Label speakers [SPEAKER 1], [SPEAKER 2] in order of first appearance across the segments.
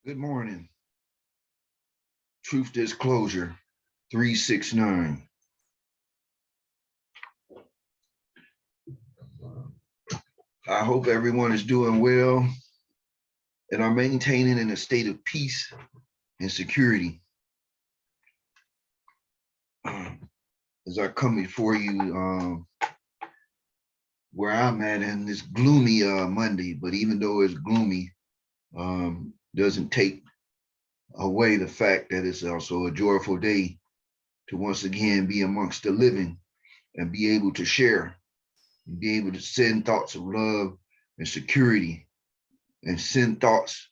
[SPEAKER 1] Good morning. Truth Disclosure 369. I hope everyone is doing well and are maintaining in a state of peace and security. As I come before you, where I'm at in this gloomy Monday, but even though it's gloomy, doesn't take away the fact that it's also a joyful day to once again be amongst the living and be able to share, and be able to send thoughts of love and security and send thoughts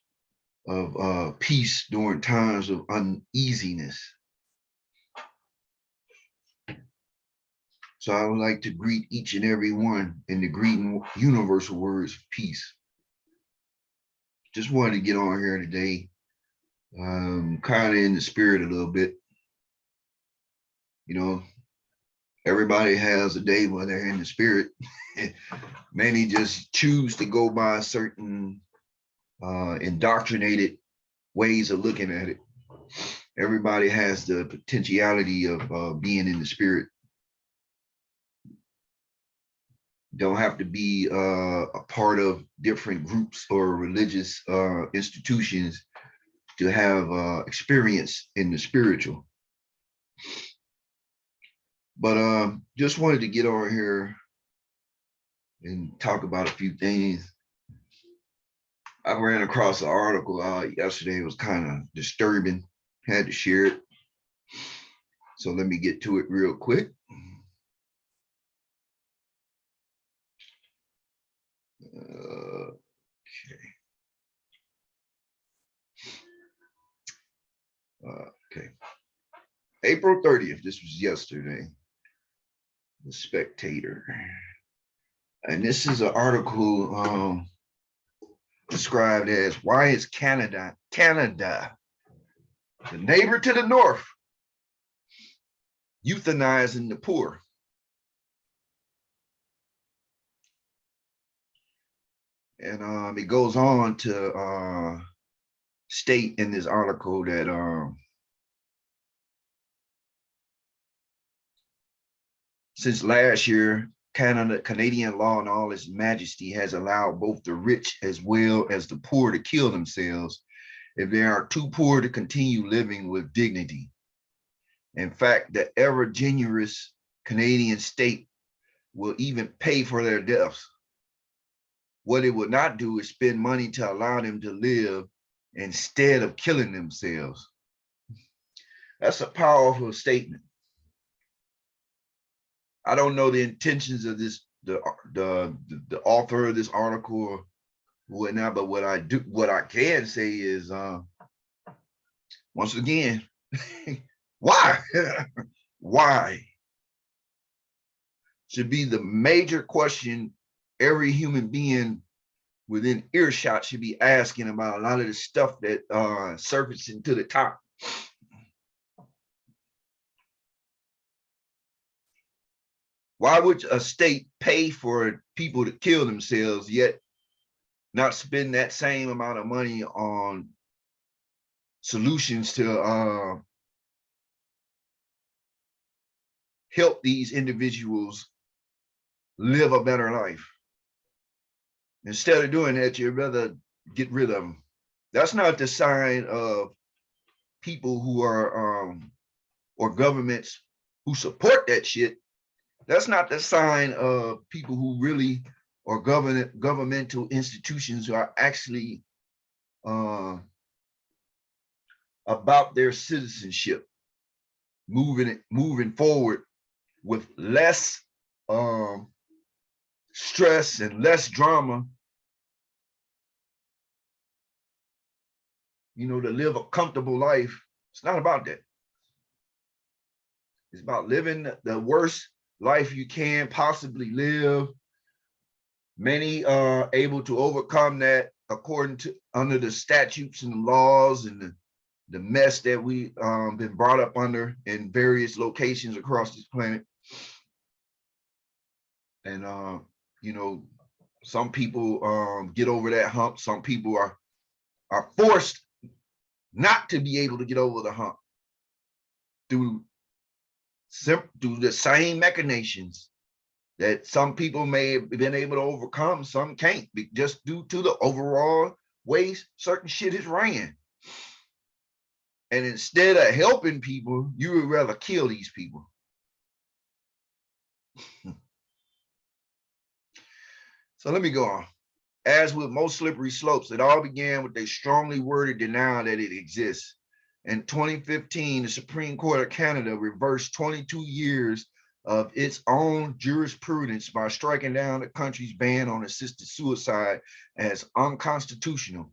[SPEAKER 1] of peace during times of uneasiness. So I would like to greet each and every one in the greeting universal words of peace. Just wanted to get on here today, kind of in the spirit a little bit. You know, everybody has a day when they're in the spirit. Many just choose to go by certain indoctrinated ways of looking at it. Everybody has the potentiality of being in the spirit. Don't have to be a part of different groups or religious institutions to have experience in the spiritual. But just wanted to get on here and talk about a few things. I ran across an article yesterday. It was kind of disturbing. Had to share it. So let me get to it real quick. Okay. Okay. April 30th. This was yesterday. The Spectator. And this is an article described as why is Canada, the neighbor to the north, euthanizing the poor? And it goes on to state in this article that since last year, Canadian law in all its majesty has allowed both the rich as well as the poor to kill themselves if they are too poor to continue living with dignity. In fact, the ever generous Canadian state will even pay for their deaths. What it will not do is spend money to allow them to live instead of killing themselves. That's a powerful statement. I don't know the intentions of the author of this article or whatnot, but what I can say is once again, why? Why should be the major question every human being within earshot should be asking about a lot of the stuff that surfacing to the top. Why would a state pay for people to kill themselves yet not spend that same amount of money on solutions to help these individuals live a better life? Instead of doing that, you'd rather get rid of them. That's not the sign of people who are or governments who support that shit. That's not the sign of people who really are governmental institutions who are actually about their citizenship, moving forward with less stress and less drama, to live a comfortable life. It's not about that. It's about living the worst life you can possibly live. Many are able to overcome that according to under the statutes and the laws and the mess that we been brought up under in various locations across this planet. And some people get over that hump. Some people are forced not to be able to get over the hump through the same machinations that some people may have been able to overcome, some can't, just due to the overall way certain shit is ran. And instead of helping people, you would rather kill these people. So let me go on. As with most slippery slopes, it all began with a strongly worded denial that it exists. In 2015, the Supreme Court of Canada reversed 22 years of its own jurisprudence by striking down the country's ban on assisted suicide as unconstitutional,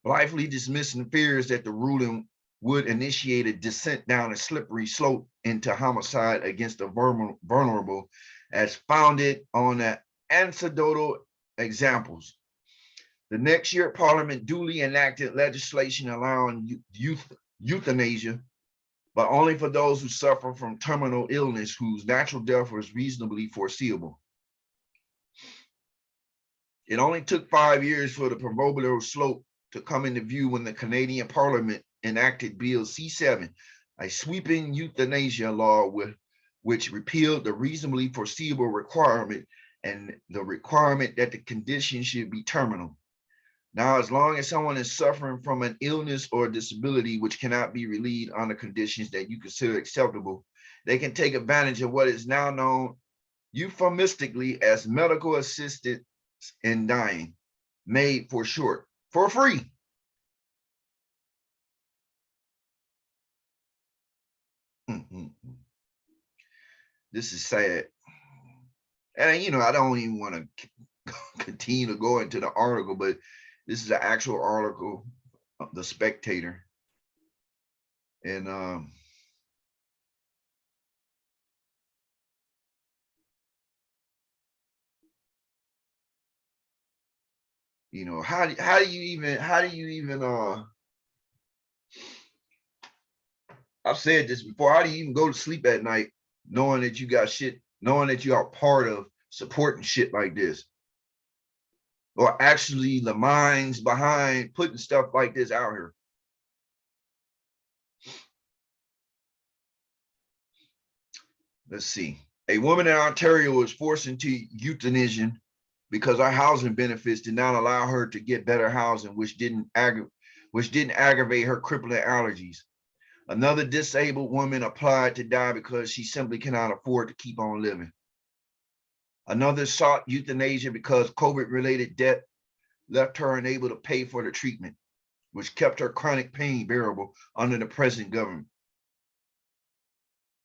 [SPEAKER 1] blithely dismissing fears that the ruling would initiate a descent down a slippery slope into homicide against the vulnerable, as founded on the anecdotal examples. The next year, Parliament duly enacted legislation allowing euthanasia, but only for those who suffer from terminal illness whose natural death was reasonably foreseeable. It only took 5 years for the proverbial slope to come into view when the Canadian Parliament enacted Bill C-7, a sweeping euthanasia law which repealed the reasonably foreseeable requirement and the requirement that the condition should be terminal. Now, as long as someone is suffering from an illness or disability which cannot be relieved under conditions that you consider acceptable, they can take advantage of what is now known euphemistically as medical assistance in dying, MAID for short, for free. This is sad. And you know, I don't even want to continue to go into the article, but this is an actual article of The Spectator. And you know, how do you even I've said this before, how do you even go to sleep at night knowing that you got shit, knowing that you are part of supporting shit like this? Or actually the minds behind putting stuff like this out here. Let's see. A woman in Ontario was forced into euthanasia because our housing benefits did not allow her to get better housing, which didn't aggravate her crippling allergies. Another disabled woman applied to die because she simply cannot afford to keep on living. Another sought euthanasia because COVID-related death left her unable to pay for the treatment, which kept her chronic pain bearable under the present government.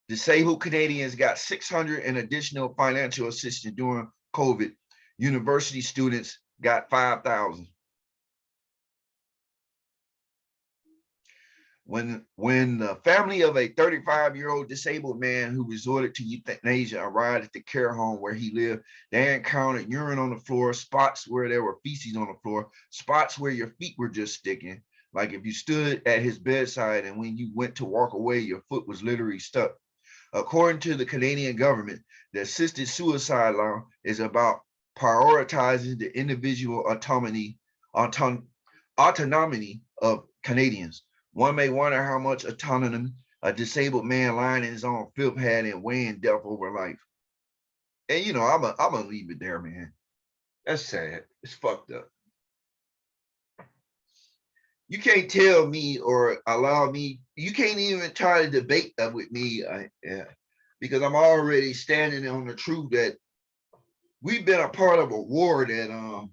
[SPEAKER 1] Disabled Canadians got $600 in additional financial assistance during COVID. University students got $5,000. When the family of a 35-year-old disabled man who resorted to euthanasia arrived at the care home where he lived, they encountered urine on the floor, spots where there were feces on the floor, spots where your feet were just sticking, like if you stood at his bedside and when you went to walk away, your foot was literally stuck. According to the Canadian government, the assisted suicide law is about prioritizing the individual autonomy of Canadians. One may wonder how much autonomy a disabled man lying in his own filth had in weighing death over life. And you know, I'm gonna leave it there, man. That's sad. It's fucked up. You can't tell me or allow me. You can't even try to debate that with me, because I'm already standing on the truth that we've been a part of a war that a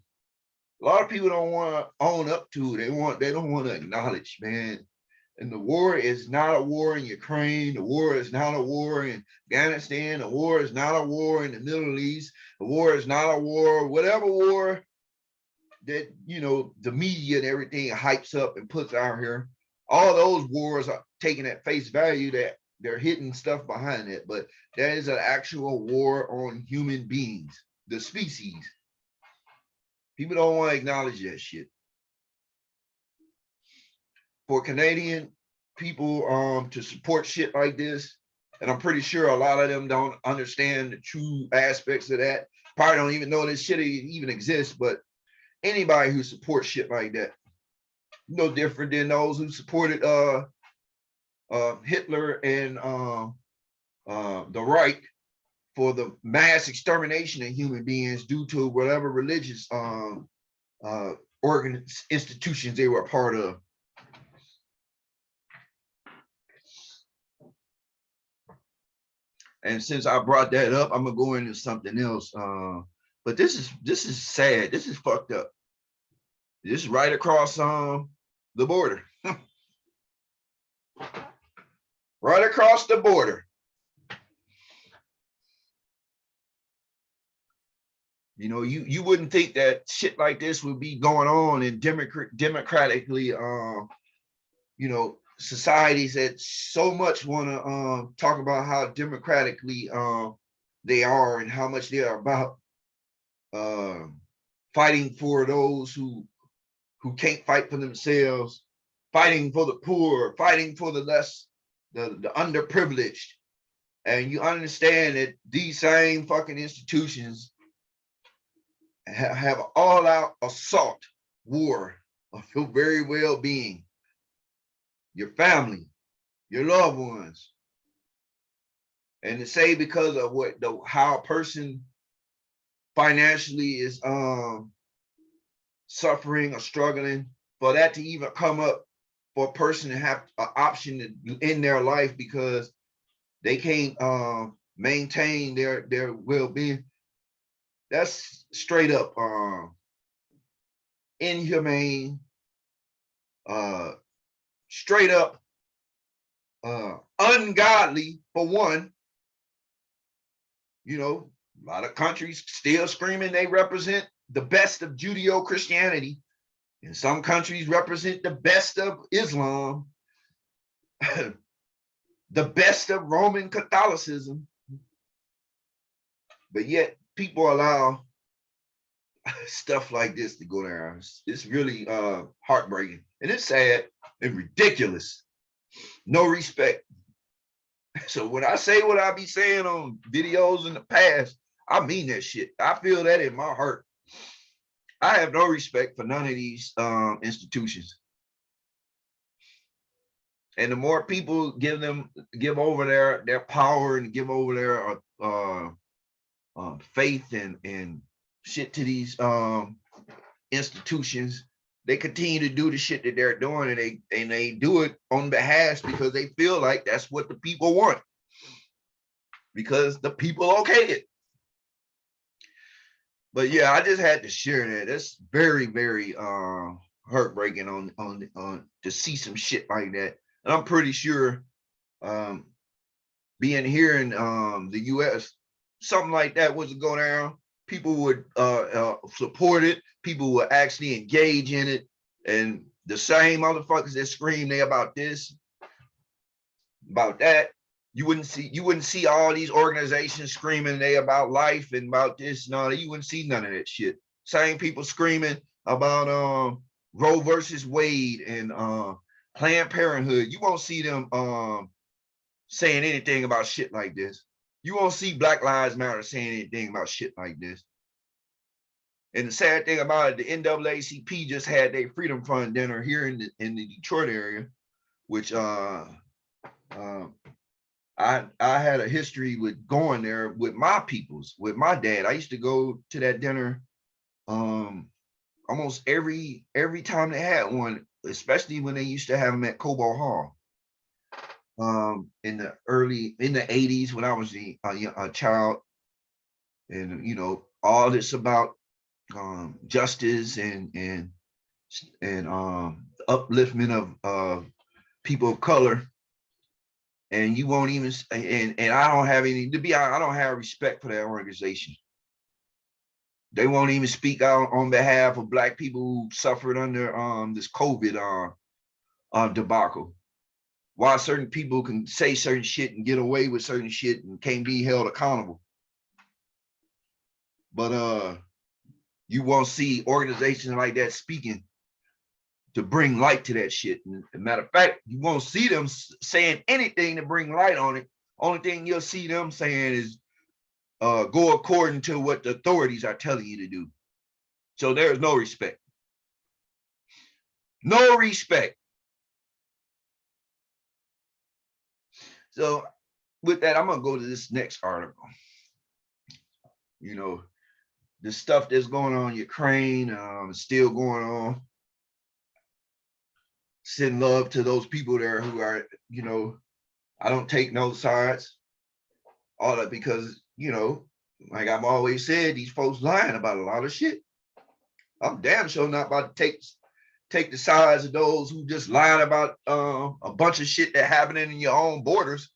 [SPEAKER 1] lot of people don't want to own up to. They don't want to acknowledge, man. And the war is not a war in Ukraine. The war is not a war in Afghanistan. The war is not a war in the Middle East. The war is not a war, whatever war that, you know, the media and everything hypes up and puts out here. All those wars are taken at face value that they're hidden stuff behind it. But that is an actual war on human beings, the species. People don't want to acknowledge that shit. For Canadian people to support shit like this, and I'm pretty sure a lot of them don't understand the true aspects of that, probably don't even know this shit even exists, but anybody who supports shit like that, no different than those who supported Hitler and the Reich for the mass extermination of human beings due to whatever religious institutions they were a part of. And since I brought that up, I'm gonna go into something else. But this is sad. This is fucked up. This is right across the border. Right across the border. You know, you wouldn't think that shit like this would be going on in democratically, you know, societies that so much want to talk about how democratically they are and how much they are about fighting for those who can't fight for themselves, fighting for the poor, fighting for the the underprivileged. And you understand that these same fucking institutions have all-out assault war of your very well-being, your family, your loved ones. And to say because of how a person financially is suffering or struggling, for that to even come up for a person to have an option in their life because they can't maintain their well-being, that's straight up inhumane, straight up ungodly for one. You know, a lot of countries still screaming they represent the best of Judeo-Christianity, and some countries represent the best of Islam, the best of Roman Catholicism, but yet people allow stuff like this to go down. It's really heartbreaking, and it's sad and ridiculous. No respect. So when I say what I be saying on videos in the past, I mean that shit. I feel that in my heart. I have no respect for none of these institutions. And the more people give over their power and give over their faith and shit to these institutions, they continue to do the shit that they're doing, and they do it on behalf because they feel like that's what the people want, because the people okay it. But yeah, I just had to share that. That's very, very heartbreaking on to see some shit like that. And I'm pretty sure being here in the US, something like that was to go down, people would support it, people would actually engage in it. And the same motherfuckers that scream they about this, about that, you wouldn't see all these organizations screaming they about life and about this and all that. You wouldn't see none of that shit. Same people screaming about Roe versus Wade and Planned Parenthood. You won't see them saying anything about shit like this. You won't see Black Lives Matter saying anything about shit like this. And the sad thing about it, the NAACP just had their Freedom Fund dinner here in the Detroit area, which I had a history with going there with my peoples, with my dad. I used to go to that dinner almost every time they had one, especially when they used to have them at Cobo Hall. In the 80s when I was a child, and you know, all this about justice and upliftment of people of color. And you won't even, and I don't have any, to be honest, I don't have respect for that organization. They won't even speak out on behalf of Black people who suffered under this COVID debacle. Why certain people can say certain shit and get away with certain shit and can't be held accountable. But you won't see organizations like that speaking to bring light to that shit. And as a matter of fact, you won't see them saying anything to bring light on it. Only thing you'll see them saying is go according to what the authorities are telling you to do. So there's no respect. No respect. So with that, I'm gonna go to this next article. You know, the stuff that's going on in Ukraine, still going on. Send love to those people there who are, I don't take no sides. All that because, like I've always said, these folks lying about a lot of shit. I'm damn sure not about to take the sides of those who just lying about a bunch of shit that happening in your own borders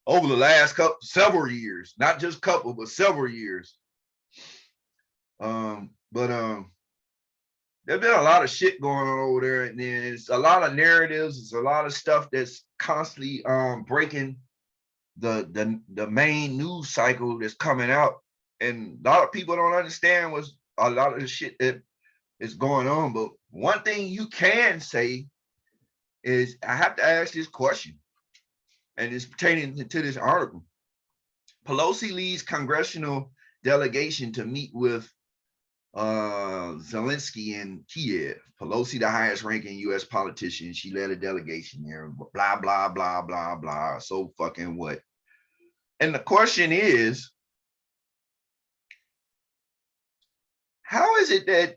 [SPEAKER 1] over the last several years, not just couple, but several years. But there's been a lot of shit going on over there, and there's a lot of narratives. There's a lot of stuff that's constantly breaking the main news cycle that's coming out, and a lot of people don't understand what's a lot of the shit that is going on. But one thing you can say is I have to ask this question, and it's pertaining to this article. Pelosi leads congressional delegation to meet with Zelensky in Kiev. Pelosi, the highest ranking U.S. politician, she led a delegation there. Blah, blah, blah, blah, blah. So fucking what? And the question is, how is it that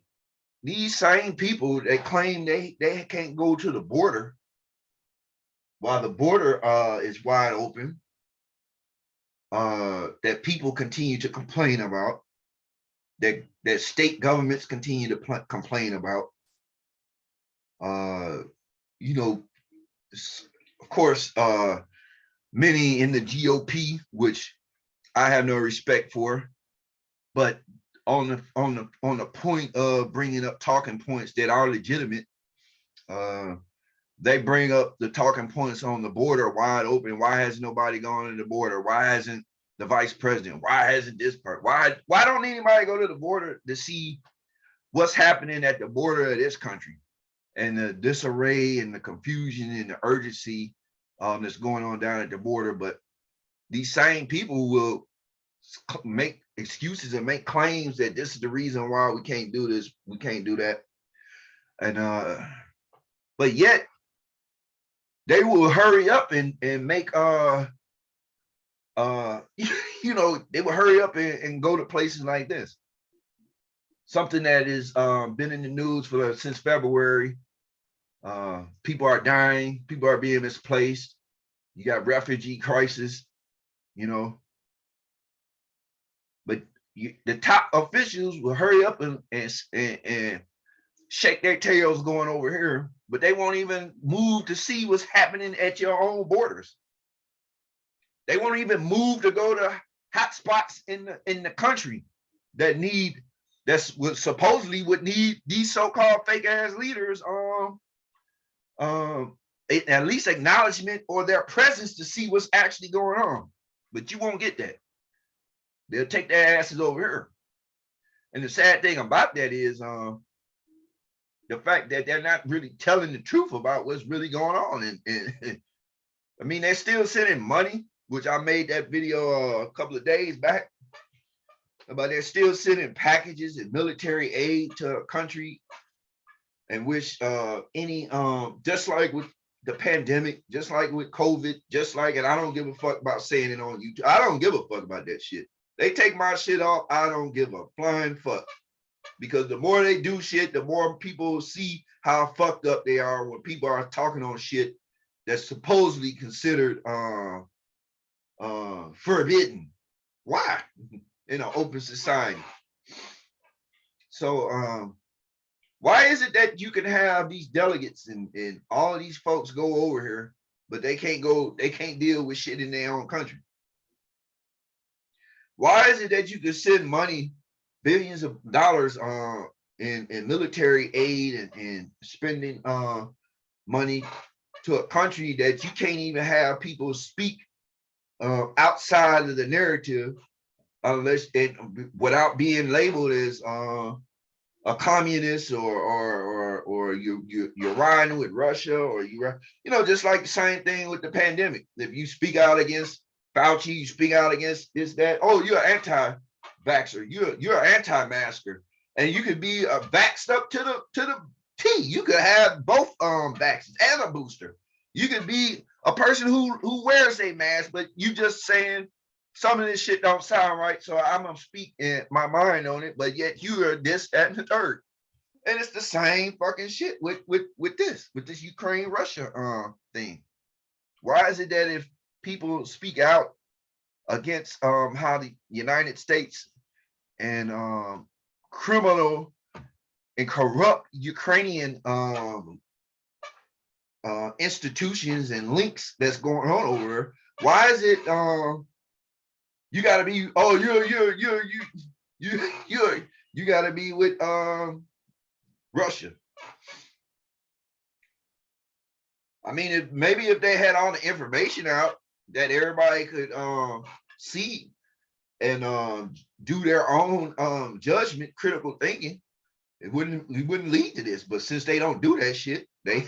[SPEAKER 1] these same people that claim they can't go to the border while the border is wide open, that people continue to complain about, that state governments continue to complain about, of course, many in the GOP, which I have no respect for, but on the point of bringing up talking points that are legitimate, they bring up the talking points on the border wide open. Why has nobody gone to the border? Why hasn't the vice president? Why hasn't this part? Why don't anybody go to the border to see what's happening at the border of this country and the disarray and the confusion and the urgency that's going on down at the border? But these same people will make excuses and make claims that this is the reason why we can't do this, we can't do that. And but yet they will hurry up and make they will hurry up and go to places like this. Something that has been in the news since February. People are dying, people are being misplaced. You got refugee crisis, but the top officials will hurry up and shake their tails going over here, but they won't even move to see what's happening at your own borders. They won't even move to go to hot spots in the country that supposedly would need these so-called fake ass leaders at least acknowledgement or their presence to see what's actually going on. But you won't get that. They'll take their asses over here. And the sad thing about that is the fact that they're not really telling the truth about what's really going on. And I mean, they're still sending money, which I made that video a couple of days back, but they're still sending packages and military aid to a country in which just like with the pandemic, just like with COVID, and I don't give a fuck about saying it on YouTube. I don't give a fuck about that shit. They take my shit off, I don't give a flying fuck. Because the more they do shit, the more people see how fucked up they are when people are talking on shit that's supposedly considered forbidden. Why? In an open society. So why is it that you can have these delegates and all of these folks go over here, but they can't deal with shit in their own country? Why is it that you can send money, billions of dollars in military aid and spending money to a country that you can't even have people speak outside of the narrative unless without being labeled as a communist or you're riding with Russia or just like the same thing with the pandemic. If you speak out against Fauci, you speak out against this, that, oh, you're anti-vaxxer, you're anti-masker, and you could be vaxxed up to the You could have both vaccines and a booster. You could be a person who wears a mask, but you just saying some of this shit don't sound right, so I'm gonna speak in my mind on it, but yet you are this, that, and the third. And it's the same fucking shit with this Ukraine Russia thing. Why is it that if people speak out against how the United States and criminal and corrupt Ukrainian institutions and links that's going on over there, why is it you got to be, oh, you got to be with Russia? I mean, maybe if they had all the information out that everybody could see and do their own judgment, critical thinking, it wouldn't lead to this. But since they don't do that shit, they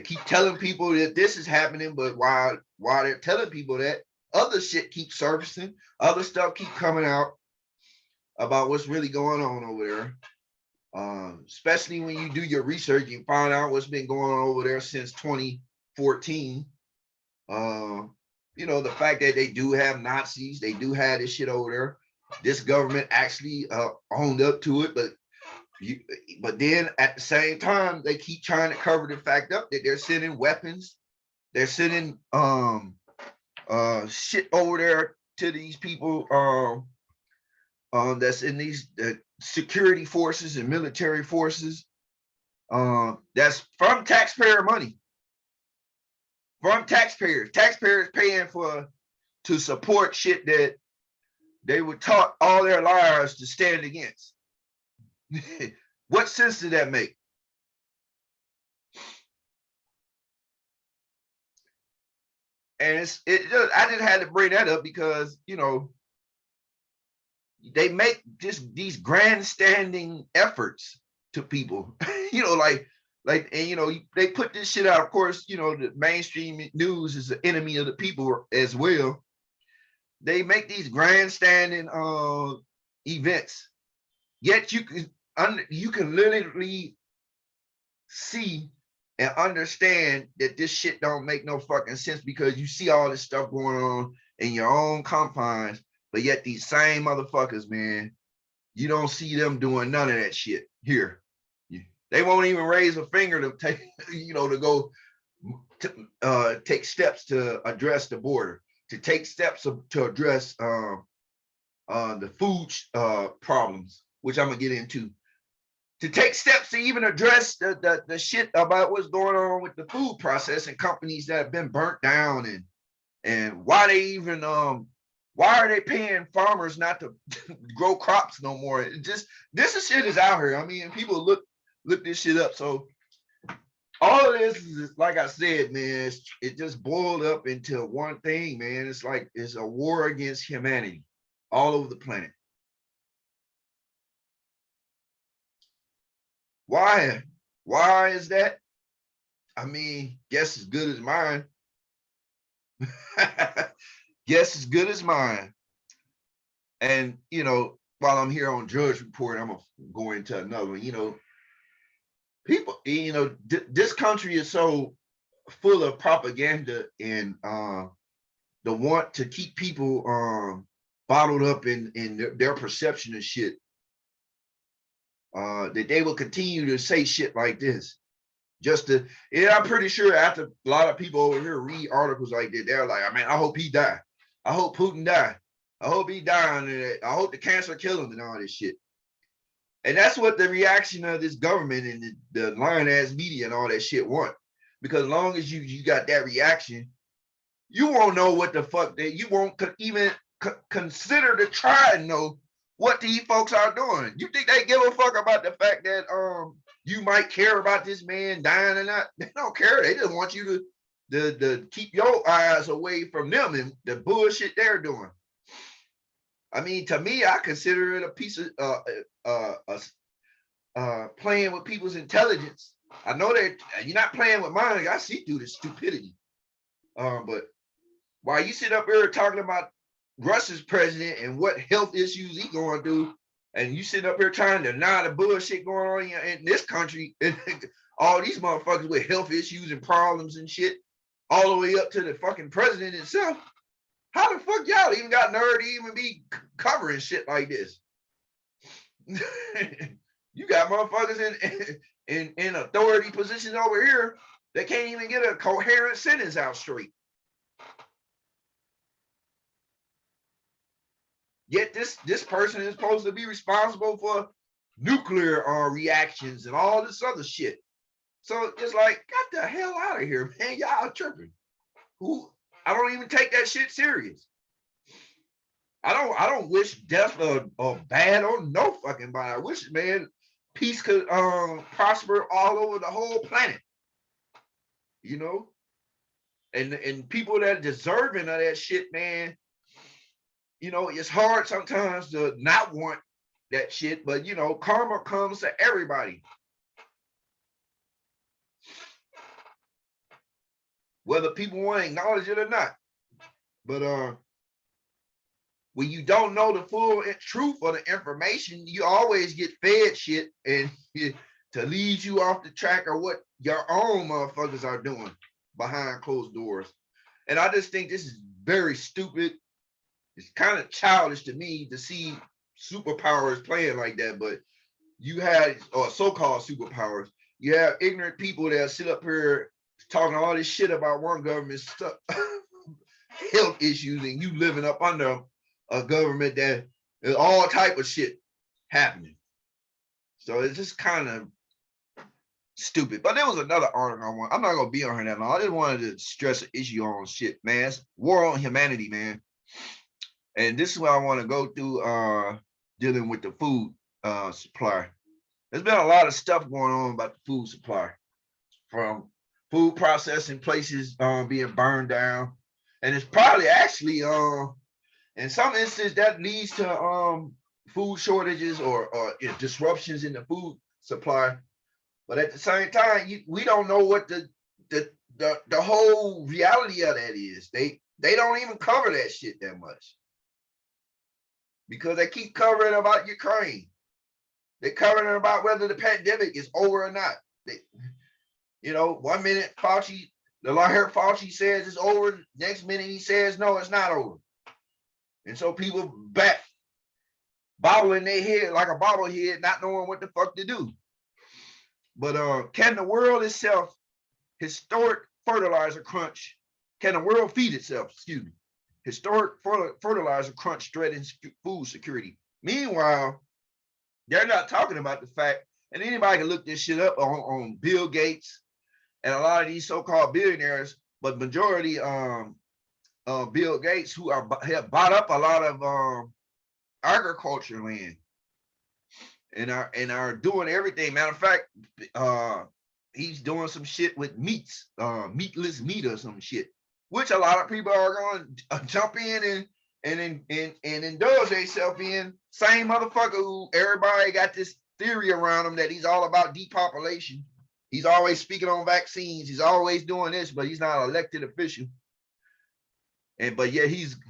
[SPEAKER 1] keep telling people that this is happening, but while they're telling people that, other shit keeps surfacing, other stuff keep coming out about what's really going on over there. Especially when you do your research and find out what's been going on over there since 2014. You know, the fact that they do have Nazis, they do have this shit over there. This government actually owned up to it, but then at the same time, they keep trying to cover the fact up that they're sending weapons, they're sending shit over there to these people that's in these security forces and military forces that's from taxpayer money, from taxpayers paying to support shit that they were taught all their lives to stand against. What sense did that make? And I just had to bring that up because, you know, they make just these grandstanding efforts to people, you know, and you know, they put this shit out. Of course, you know, the mainstream news is the enemy of the people as well. They make these grandstanding events, yet you can literally see and understand that this shit don't make no fucking sense because you see all this stuff going on in your own confines, but yet these same motherfuckers, man, you don't see them doing none of that shit here. They won't even raise a finger to take, you know, to go to take steps to address the border, to take steps to address the food problems, which I'm gonna get into, to take steps to even address the shit about what's going on with the food processing companies that have been burnt down, and why they even why are they paying farmers not to grow crops no more? This shit is out here. I mean, people look this shit up. So all of this is, like I said, man, it just boiled up into one thing, man. It's like it's a war against humanity all over the planet. Why? Why is that? I mean, guess as good as mine. Guess as good as mine. And, you know, while I'm here on Drudge Report, I'm going to go into another one. You know, people, you know, this country is so full of propaganda and the want to keep people bottled up in their perception of shit, that they will continue to say shit like this. Just to, yeah, I'm pretty sure after a lot of people over here read articles like that, they're like, I mean, I hope he die. I hope Putin die. I hope he die. I hope the cancer kill him and all this shit. And that's what the reaction of this government and the lying ass media and all that shit want. Because as long as you got that reaction, you won't know what the fuck that you won't even consider to try and know what these folks are doing. You think they give a fuck about the fact that you might care about this man dying or not? They don't care. They just want you to keep your eyes away from them and the bullshit they're doing. I mean, to me, I consider it a piece of playing with people's intelligence. I know that you're not playing with mine. I see through the stupidity. But while you sit up here talking about Russia's president and what health issues he going through, And you sit up here trying to deny the bullshit going on in this country. All these motherfuckers with health issues and problems and shit, all the way up to the fucking president itself. How the fuck y'all even got nerve to even be covering shit like this? You got motherfuckers in authority positions over here that can't even get a coherent sentence out straight. Yet this person is supposed to be responsible for nuclear reactions and all this other shit. So it's like, get the hell out of here, man. Y'all tripping. Who? I don't even take that shit serious. I don't wish death or bad on no fucking body. I wish, man, peace could prosper all over the whole planet. You know? And people that deserving of that shit, man, you know, it's hard sometimes to not want that shit, but you know, karma comes to everybody. Whether people want to acknowledge it or not. But when you don't know the full truth or the information, you always get fed shit and to lead you off the track of what your own motherfuckers are doing behind closed doors. And I just think this is very stupid. It's kind of childish to me to see superpowers playing like that, but you had, or so-called superpowers, you have ignorant people that sit up here talking all this shit about one government's health issues, and you living up under a government that is all type of shit happening. So it's just kind of stupid. But there was another article I'm not gonna be on here that long. I just wanted to stress an issue on shit, man. It's war on humanity, man. And this is what I want to go through dealing with the food supply. There's been a lot of stuff going on about the food supply, from food processing places being burned down. And it's probably actually in some instances that leads to food shortages or disruptions in the food supply. But at the same time, we don't know what the whole reality of that is. They don't even cover that shit that much, because they keep covering about Ukraine. They're covering about whether the pandemic is over or not. You know, 1 minute Fauci, the lawyer Fauci says it's over. Next minute he says, no, it's not over. And so people back bobbling their head like a bobblehead, not knowing what the fuck to do. But can the world itself, historic fertilizer crunch, can the world feed itself? Excuse me. Historic fertilizer crunch threatens food security. Meanwhile, they're not talking about the fact, and anybody can look this shit up on Bill Gates and a lot of these so-called billionaires, but majority Bill Gates, who have bought up a lot of agriculture land and are doing everything. Matter of fact, he's doing some shit with meatless meat or some shit, which a lot of people are going to jump in and indulge themselves in. Same motherfucker who everybody got this theory around him that he's all about depopulation. He's always speaking on vaccines. He's always doing this, but he's not an elected official. But yeah, he's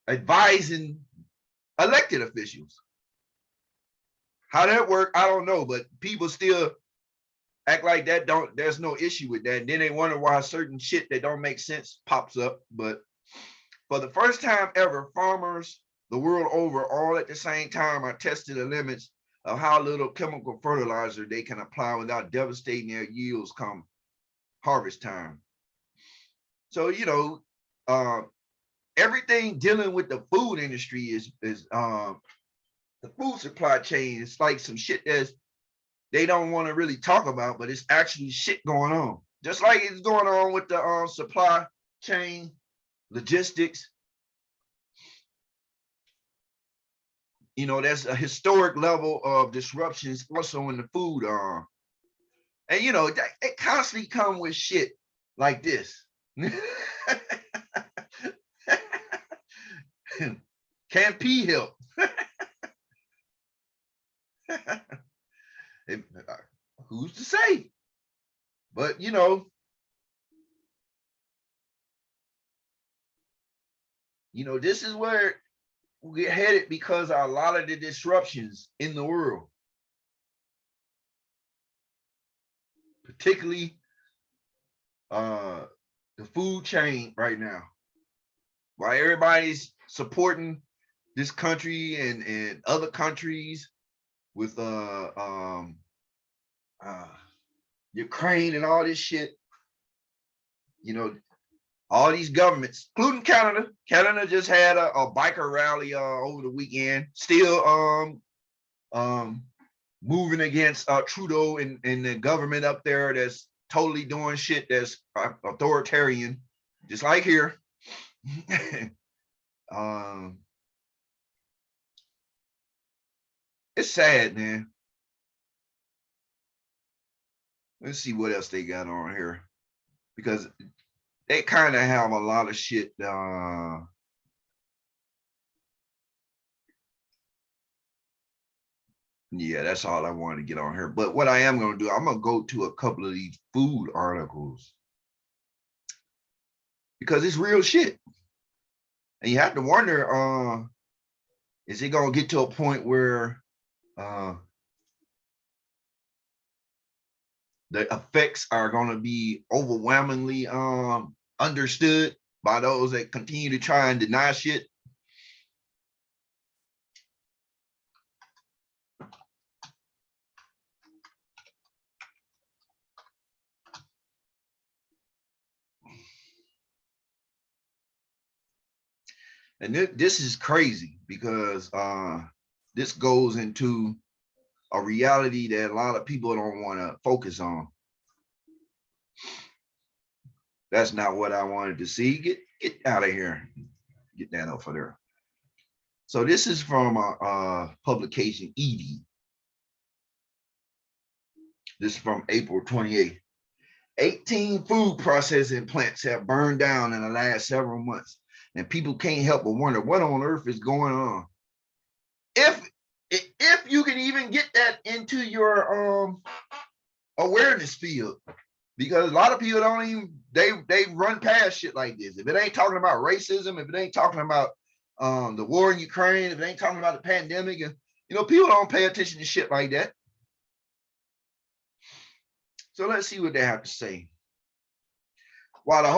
[SPEAKER 1] advising elected officials. How that work, I don't know, but people still act like that. There's no issue with that. And then they wonder why certain shit that don't make sense pops up. But for the first time ever, farmers the world over, all at the same time, are testing the limits of how little chemical fertilizer they can apply without devastating their yields come harvest time. So, you know, everything dealing with the food industry is the food supply chain. It's like some shit that they don't want to really talk about, but it's actually shit going on. Just like it's going on with the supply chain, logistics. You know, there's a historic level of disruptions also in the food. And you know, it constantly come with shit like this. Can pee help? Who's to say? But you know, this is where we're headed because of a lot of the disruptions in the world, particularly the food chain right now. While everybody's supporting this country and other countries with Ukraine and all this shit, you know, all these governments, including Canada. Canada just had a biker rally over the weekend, still moving against Trudeau and the government up there that's totally doing shit that's authoritarian, just like here. It's sad, man. Let's see what else they got on here, because they kind of have a lot of shit. Yeah, that's all I wanted to get on here. But what I am going to do, I'm going to go to a couple of these food articles because it's real shit. And you have to wonder, is it going to get to a point where the effects are going to be overwhelmingly understood by those that continue to try and deny shit? And this is crazy because this goes into a reality that a lot of people don't want to focus on. That's not what I wanted to see. Get out of here. Get that off of there. So this is from a publication, Edie. This is from April 28th. 18 food processing plants have burned down in the last several months, and people can't help but wonder what on earth is going on. If you can even get that into your awareness field, because a lot of people don't even they run past shit like this. If it ain't talking about racism, if it ain't talking about the war in Ukraine, if it ain't talking about the pandemic, and people don't pay attention to shit like that. So let's see what they have to say. While the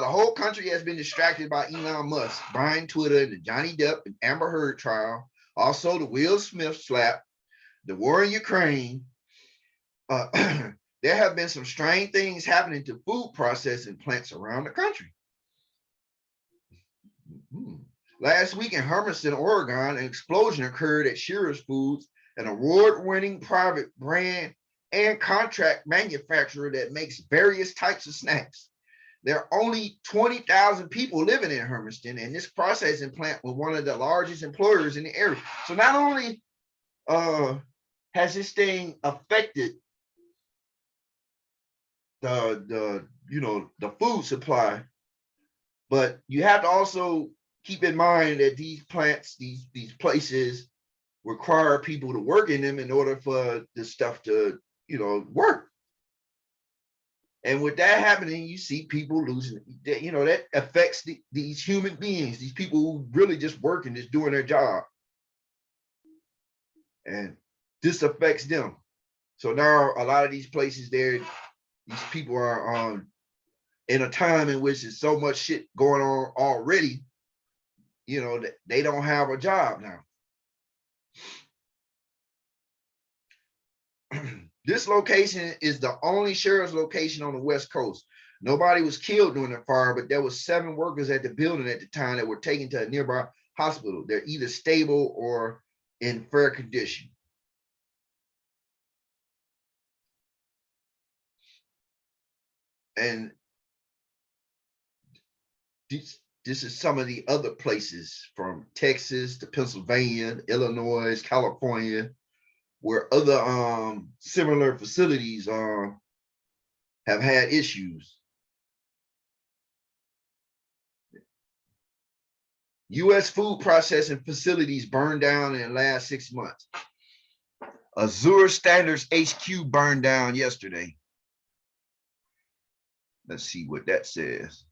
[SPEAKER 1] whole country has been distracted by Elon Musk buying Twitter, the Johnny Depp and Amber Heard trial, also the Will Smith slap, the war in Ukraine, there have been some strange things happening to food processing plants around the country. Last week in Hermiston, Oregon, an explosion occurred at Shearer's Foods, an award-winning private brand and contract manufacturer that makes various types of snacks. There are only 20,000 people living in Hermiston, and this processing plant was one of the largest employers in the area. So not only has this thing affected the food supply, but you have to also keep in mind that these plants, these places require people to work in them in order for this stuff to work. And with that happening, you see people losing, that affects these human beings, these people who really just working, just doing their job. And this affects them. So now a lot of these places these people are in a time in which there's so much shit going on already, that they don't have a job now. This location is the only Shearer's location on the West Coast. Nobody was killed during the fire, but there was 7 workers at the building at the time that were taken to a nearby hospital. They're either stable or in fair condition. And this is some of the other places from Texas to Pennsylvania, Illinois, California, where other similar facilities have had issues. U.S. food processing facilities burned down in the last 6 months. Azure Standards HQ burned down yesterday. Let's see what that says.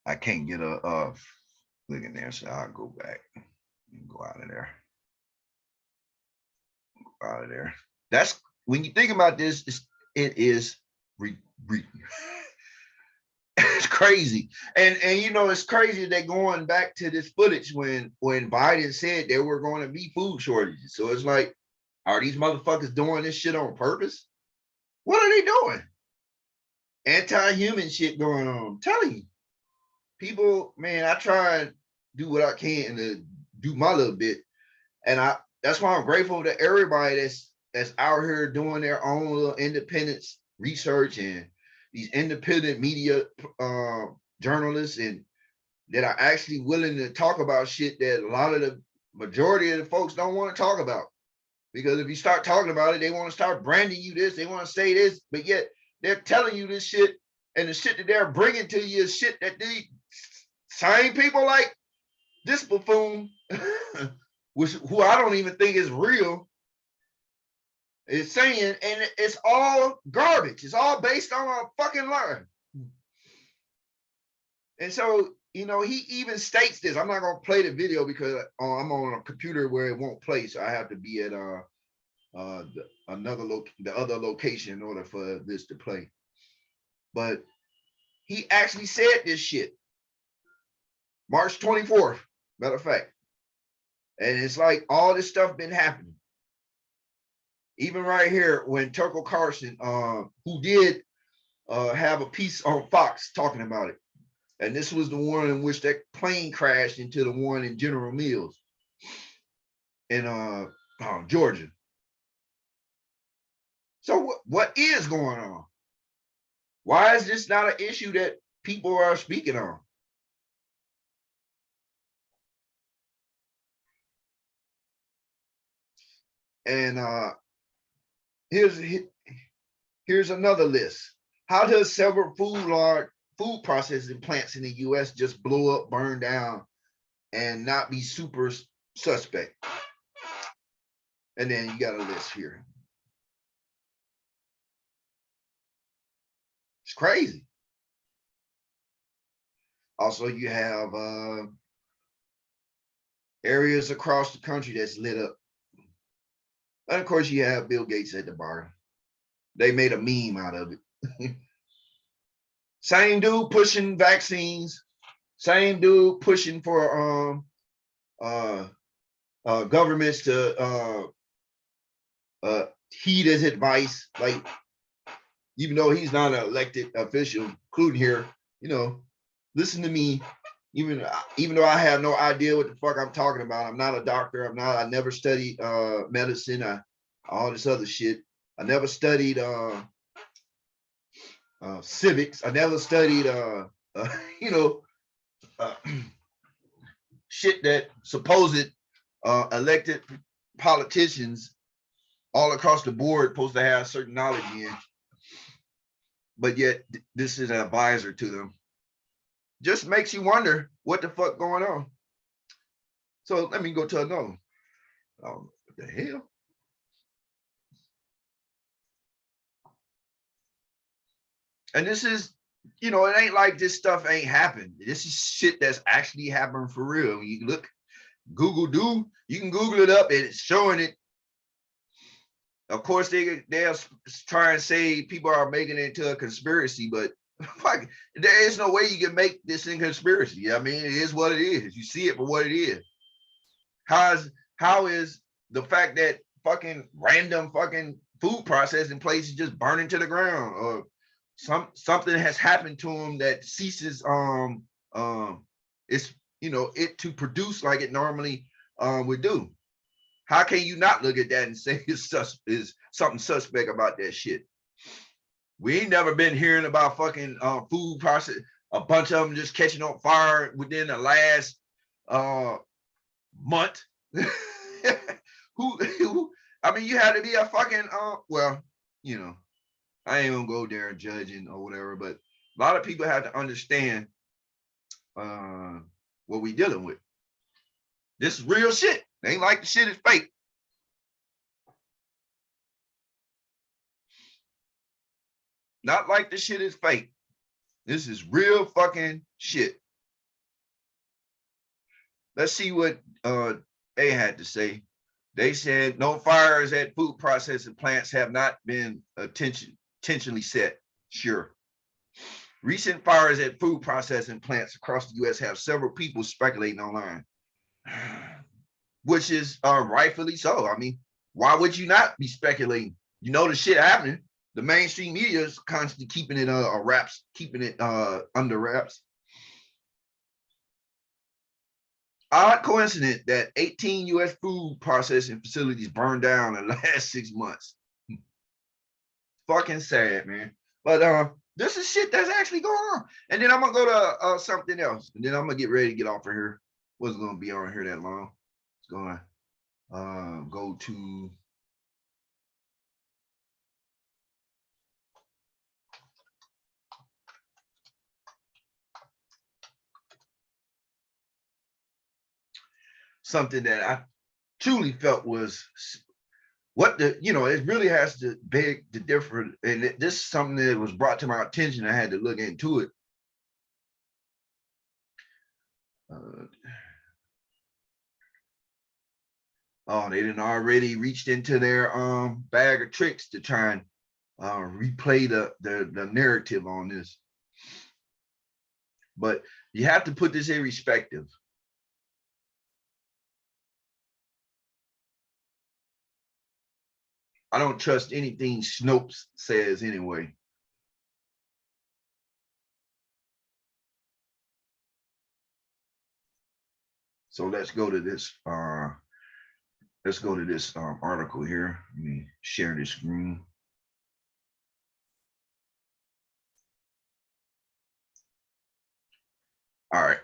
[SPEAKER 1] I can't get a look in there, so I'll go back and go out of there. Go out of there. That's when you think about this, it is it's crazy. And you know, it's crazy that going back to this footage when Biden said there were going to be food shortages. So it's like, are these motherfuckers doing this shit on purpose? What are they doing? Anti-human shit going on. I'm telling you. People, man, I try and do what I can to do my little bit. And that's why I'm grateful to everybody that's out here doing their own little independent research and these independent media journalists and that are actually willing to talk about shit that a lot of the majority of the folks don't want to talk about. Because if you start talking about it, they want to start branding you this, they want to say this, but yet they're telling you this shit, and the shit that they're bringing to you is shit that the same people like this buffoon, who I don't even think is real, is saying, and it's all garbage. It's all based on a fucking lie. And so, you know, he even states this. I'm not gonna play the video because I'm on a computer where it won't play, so I have to be at the other location in order for this to play. But he actually said this shit March 24th, matter of fact. And it's like all this stuff been happening. Even right here, when Tucker Carlson, who did have a piece on Fox talking about it, and this was the one in which that plane crashed into the one in General Mills in Georgia. So what is going on? Why is this not an issue that people are speaking on? And here's another list. How does several food processing plants in the U.S. just blow up, burn down, and not be super suspect? And then you got a list here. It's crazy. Also, you have areas across the country that's lit up. And of course, you have Bill Gates at the bar. They made a meme out of it. Same dude pushing vaccines. Same dude pushing for governments to heed his advice. Like, even though he's not an elected official, including here, you know, listen to me. Even though I have no idea what the fuck I'm talking about, I'm not a doctor. I never studied medicine. All this other shit. I never studied civics. I never studied you know, shit that supposed elected politicians all across the board supposed to have certain knowledge in. But yet this is an advisor to them. Just makes you wonder what the fuck going on. So let me go to another one. Oh, what the hell? And this is, you know, it ain't like this stuff ain't happened. This is shit that's actually happened for real. When you look, you can Google it up and it's showing it. Of course, they'll try and say people are making it into a conspiracy, but fuck, there is no way you can make this in conspiracy. I mean, it is what it is. You see it for what it is. How is the fact that fucking random fucking food processing places just burning to the ground, or something has happened to them that ceases it's, you know, it to produce like it normally would do? How can you not look at that and say it's something suspect about that shit? We ain't never been hearing about fucking food process, a bunch of them just catching on fire within the last month. who I mean, you had to be a fucking well, you know, I ain't gonna go there judging or whatever, but a lot of people have to understand what we dealing with. This is real shit. It ain't like the shit is fake. Not like the shit is fake. This is real fucking shit. let's see what they had to say. They said no fires at food processing plants have not been intentionally set. Sure. Recent fires at food processing plants across the U.S. have several people speculating online, which is rightfully so. I mean, why would you not be speculating? You know the shit happening. The mainstream media is constantly keeping it wraps, keeping it under wraps. Odd coincidence that 18 U.S. food processing facilities burned down in the last 6 months. Fucking sad, man. But this is shit that's actually going on. And then I'm gonna go to something else, and then I'm gonna get ready to get off of here. Wasn't gonna be on here that long. It's gonna go to something that I truly felt was what the, it really has to beg the different. And this is something that was brought to my attention. I had to look into it. Oh, they didn't already reached into their bag of tricks to try and replay the narrative on this. But you have to put this in perspective. I don't trust anything Snopes says anyway. So let's go to this. Let's go to this article here. Let me share this screen. All right.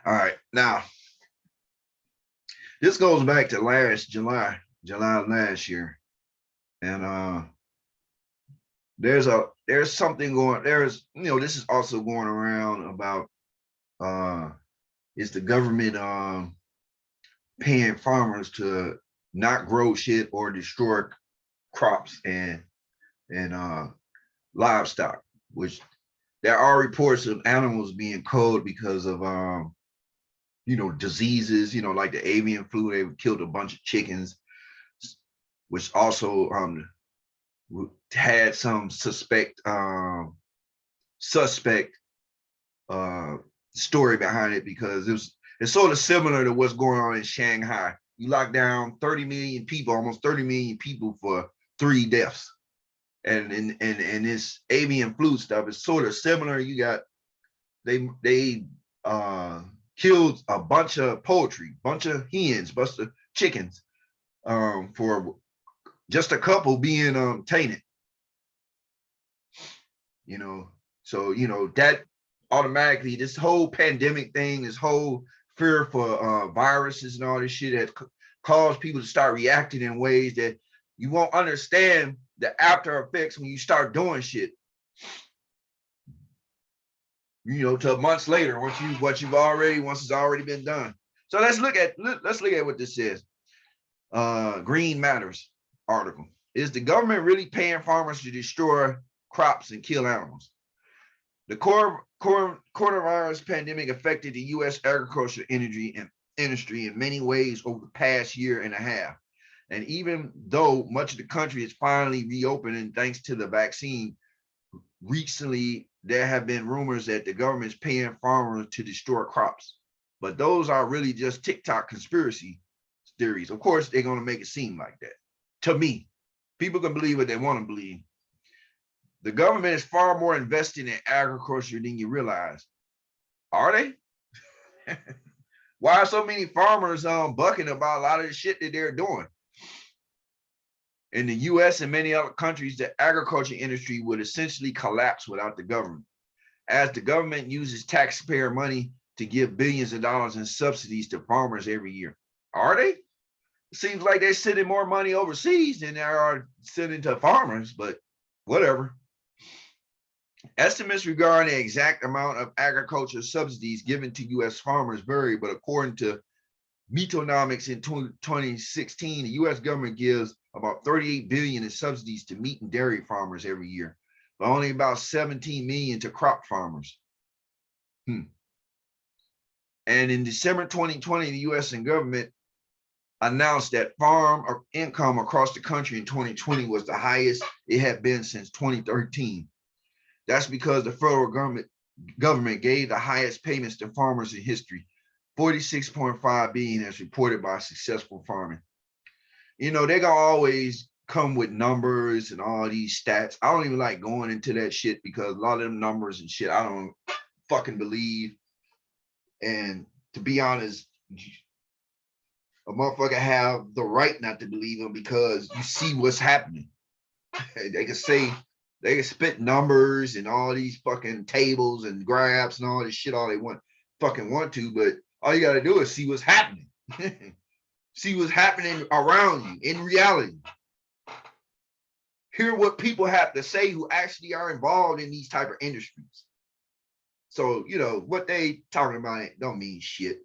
[SPEAKER 1] All right. Now, this goes back to last July last year. And there's something going, this is also going around about is the government paying farmers to not grow shit or destroy crops and livestock, which there are reports of animals being killed because of diseases, like the avian flu. They killed a bunch of chickens, which also had some suspect story behind it, because it's sort of similar to what's going on in Shanghai. You lock down 30 million people, almost 30 million people for 3 deaths. And this avian flu stuff is sort of similar. You got they killed a bunch of poultry, bunch of hens, bunch of chickens, for just a couple being tainted. So that automatically, this whole pandemic thing, this whole fear for viruses and all this shit has caused people to start reacting in ways that you won't understand the after effects when you start doing shit. Till months later, once it's already been done. So let's look at what this says. Green Matters article. Is the government really paying farmers to destroy crops and kill animals? The coronavirus pandemic affected the U.S. agriculture industry in many ways over the past year and a half. And even though much of the country is finally reopening thanks to the vaccine, recently there have been rumors that the government is paying farmers to destroy crops. But those are really just TikTok conspiracy theories. Of course, they're going to make it seem like that. To me, people can believe what they want to believe. The government is far more invested in agriculture than you realize. Are they? Why are so many farmers bucking about a lot of the shit that they're doing? In the US and many other countries, the agriculture industry would essentially collapse without the government, as the government uses taxpayer money to give billions of dollars in subsidies to farmers every year. Are they? It seems like they're sending more money overseas than they are sending to farmers, but whatever. Estimates regarding the exact amount of agriculture subsidies given to U.S. farmers vary, but according to Metonomics in 2016, the U.S. government gives about 38 billion in subsidies to meat and dairy farmers every year, but only about 17 million to crop farmers. And in December 2020, the U.S. and government announced that farm income across the country in 2020 was the highest it had been since 2013. That's because the federal government gave the highest payments to farmers in history, 46.5 billion as reported by Successful Farming. You know, they're gonna always come with numbers and all these stats. I don't even like going into that shit because a lot of them numbers and shit I don't fucking believe. And to be honest, a motherfucker have the right not to believe them because you see what's happening. They can spit numbers and all these fucking tables and graphs and all this shit all they want to, but all you gotta do is see what's happening. See what's happening around you in reality. Hear what people have to say who actually are involved in these type of industries. So, you know, what they talking about don't mean shit.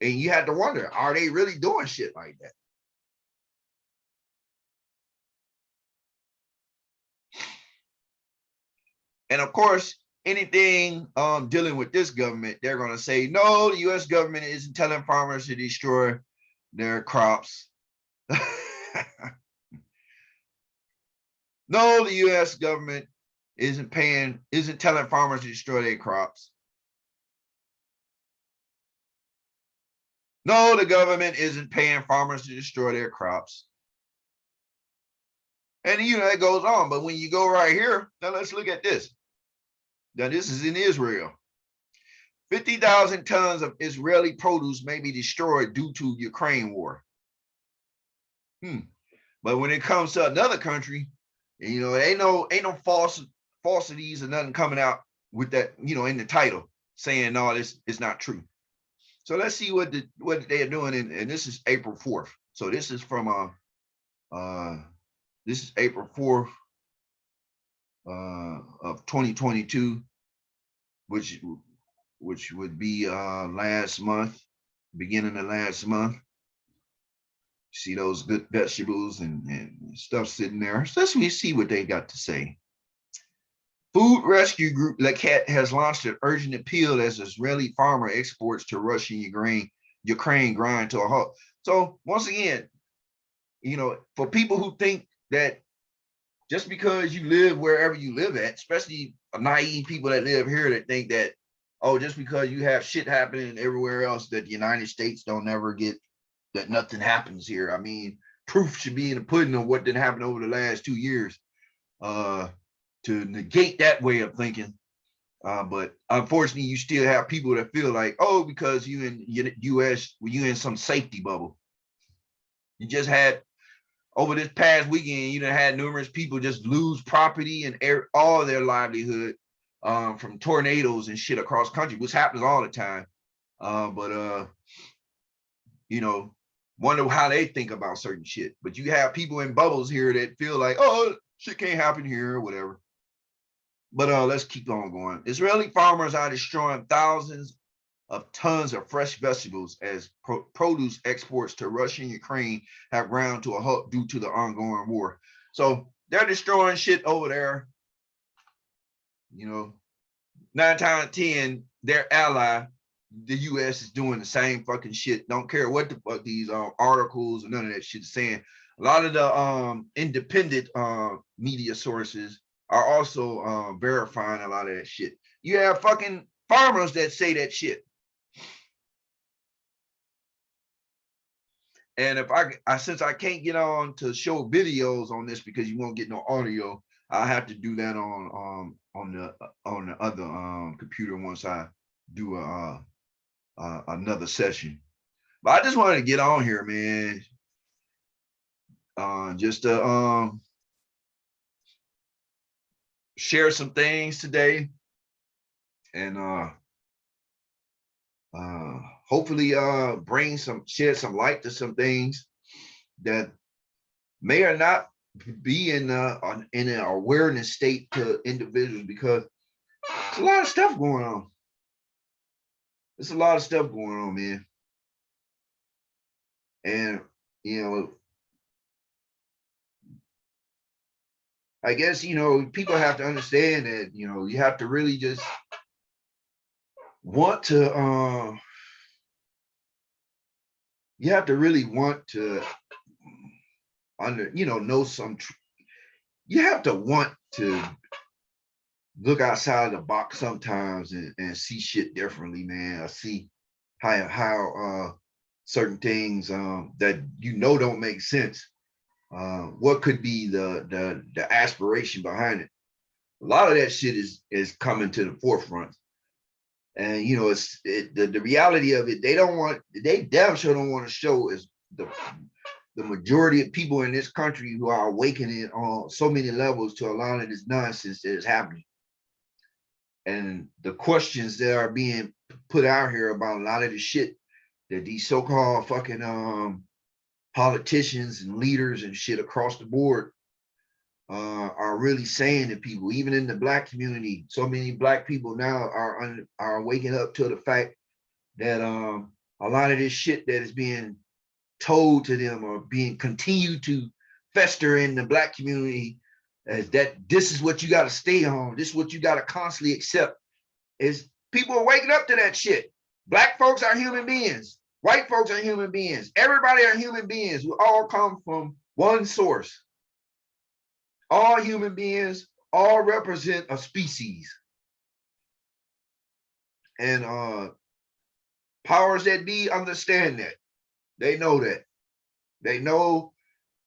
[SPEAKER 1] And you had to wonder, are they really doing shit like that? And of course, anything dealing with this government, they're going to say, no, the U.S. government isn't telling farmers to destroy their crops. No, the U.S. government isn't telling farmers to destroy their crops. No, the government isn't paying farmers to destroy their crops. And, you know, it goes on. But when you go right here, now let's look at this. Now, this is in Israel. 50,000 tons of Israeli produce may be destroyed due to Ukraine war. But when it comes to another country, you know, ain't no falsities or nothing coming out with that, you know, in the title saying, no, this is not true. So let's see what they're doing. And this is April 4th. So this is from this is April 4th of 2022, which would be last month, beginning of last month. See those good vegetables and stuff sitting there. So let's see what they got to say. Food rescue group Laket has launched an urgent appeal as Israeli farmer exports to Russia and Ukraine grind to a halt. So once again, you know, for people who think that just because you live wherever you live at, especially naive people that live here that think that, oh, just because you have shit happening everywhere else that the United States don't ever get, that nothing happens here. I mean, proof should be in the pudding of what didn't happen over the last 2 years to negate that way of thinking. But unfortunately, you still have people that feel like, oh, because you in U.S., you in some safety bubble. You just had, over this past weekend, you done had numerous people just lose property and all their livelihood from tornadoes and shit across country, which happens all the time. But you know, wonder how they think about certain shit. But you have people in bubbles here that feel like, oh, shit can't happen here or whatever. But let's keep on going. Israeli farmers are destroying thousands of tons of fresh vegetables as produce exports to Russia and Ukraine have ground to a halt due to the ongoing war. So they're destroying shit over there. You know, 9 times out of 10, their ally, the U.S., is doing the same fucking shit. Don't care what the fuck these articles or none of that shit is saying. A lot of the independent media sources are also verifying a lot of that shit. You have fucking farmers that say that shit. And if since I can't get on to show videos on this because you won't get no audio, I have to do that on the other computer once I do another session. But I just wanted to get on here, man, just to share some things today, and hopefully shed some light to some things that may or not be in an awareness state to individuals, because there's a lot of stuff going on. There's a lot of stuff going on, man. And you know, I guess, you know, people have to understand that, you know, you have to really just want to, you have to really want to you know some, you have to want to look outside the box sometimes and see shit differently, man. I see how certain things that you know don't make sense. What could be the aspiration behind it? A lot of that shit is coming to the forefront, and you know the reality of it. They damn sure don't want to show is the majority of people in this country who are awakening on so many levels to a lot of this nonsense that is happening. And the questions that are being put out here about a lot of the shit that these so-called fucking politicians and leaders and shit across the board are really saying to people, even in the black community. So many black people now are waking up to the fact that a lot of this shit that is being told to them or being continued to fester in the black community as that this is what you got to stay on, this is what you got to constantly accept, is people are waking up to that shit. Black folks are human beings. White folks are human beings. Everybody are human beings. We all come from one source. All human beings all represent a species. And powers that be understand that. They know that. They know